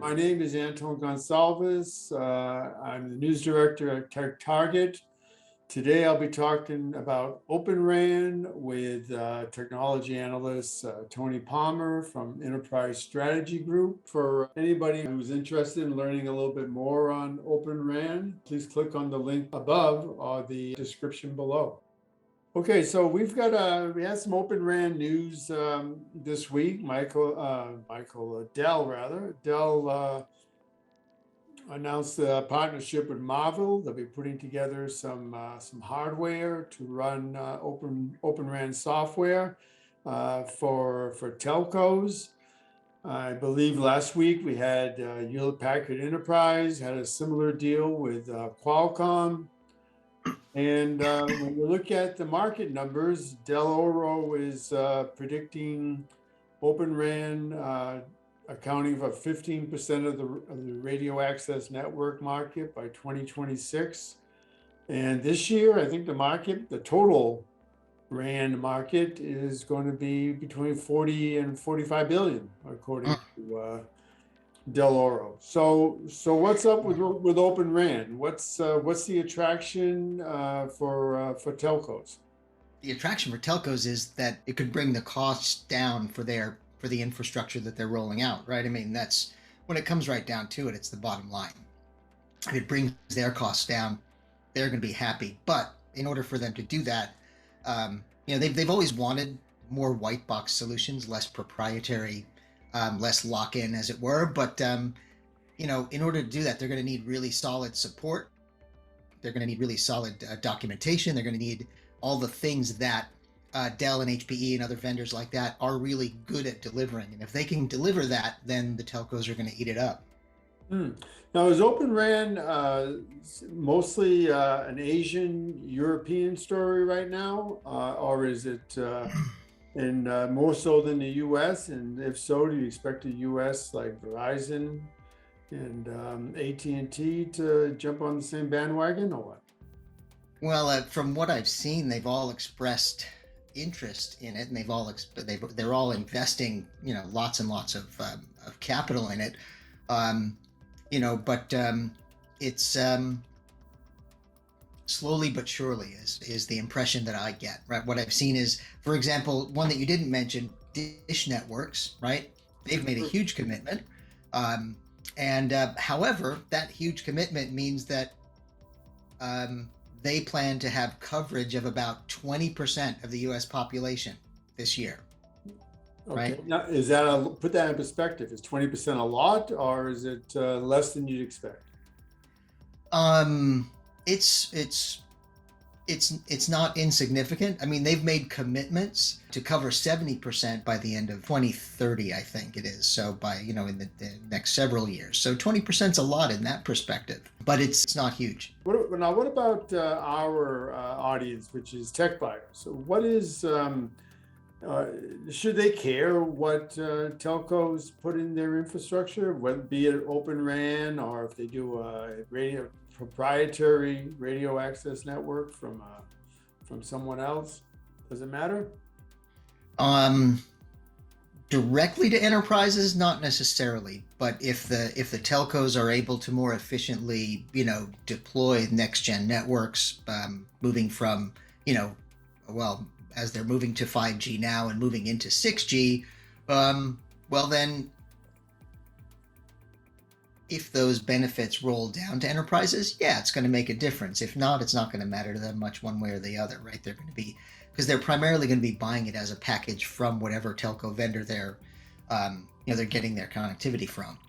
My name is Antone Gonsalves. I'm the news director at TechTarget. Today I'll be talking about Open RAN with technology analyst Tony Palmer from Enterprise Strategy Group. For anybody who's interested in learning a little bit more on Open RAN, please click on the link above or the description below. Okay, so we had some Open RAN news this week. Dell announced a partnership with Marvell. They'll be putting together some hardware to run Open RAN software for telcos. I believe last week we had Hewlett Packard Enterprise had a similar deal with Qualcomm. And when you look at the market numbers, Dell Oro is predicting Open RAN accounting for 15% of the radio access network market by 2026. And this year, I think the total RAN market is going to be between 40 and 45 billion, according to Dell Oro. So what's up with Open RAN? What's the attraction for telcos? The attraction for telcos is that it could bring the costs down for the infrastructure that they're rolling out, right? I mean, that's when it comes right down to it, it's the bottom line. If it brings their costs down, they're going to be happy. But in order for them to do that, they've always wanted more white box solutions, less proprietary, less lock-in, as it were. But in order to do that, they're going to need really solid support. They're going to need really solid documentation. They're going to need all the things that Dell and HPE and other vendors like that are really good at delivering. And if they can deliver that, then the telcos are going to eat it up. Now, is Open RAN mostly an Asian, European story right now, or is it more so than the U.S.? And if so, do you expect the U.S. like Verizon and AT&T to jump on the same bandwagon, or what? Well, from what I've seen, they've all expressed interest in it, and they're all investing, lots and lots of capital in it. But it's slowly but surely is the impression that I get, right? What I've seen is, for example, one that you didn't mention, Dish Networks, right? They've made a huge commitment. However, that huge commitment means that they plan to have coverage of about 20% of the U.S. population this year. Okay. Right? Now, put that in perspective? Is 20% a lot, or is it less than you'd expect? It's not insignificant. I mean, they've made commitments to cover 70% by the end of 2030, I think it is. So by, in the next several years. So 20% is a lot in that perspective, but it's not huge. What about our audience, which is tech buyers? So what is, should they care what telcos put in their infrastructure, be it Open RAN, or if they do a proprietary radio access network from someone else? Does it matter? Directly to enterprises, not necessarily. But if the telcos are able to more efficiently, deploy next gen networks, moving from, as they're moving to 5G now and moving into 6G, well then, if those benefits roll down to enterprises, yeah, it's going to make a difference. If not, it's not going to matter to them much one way or the other, right? They're going to be, because they're primarily going to be buying it as a package from whatever telco vendor they're getting their connectivity from.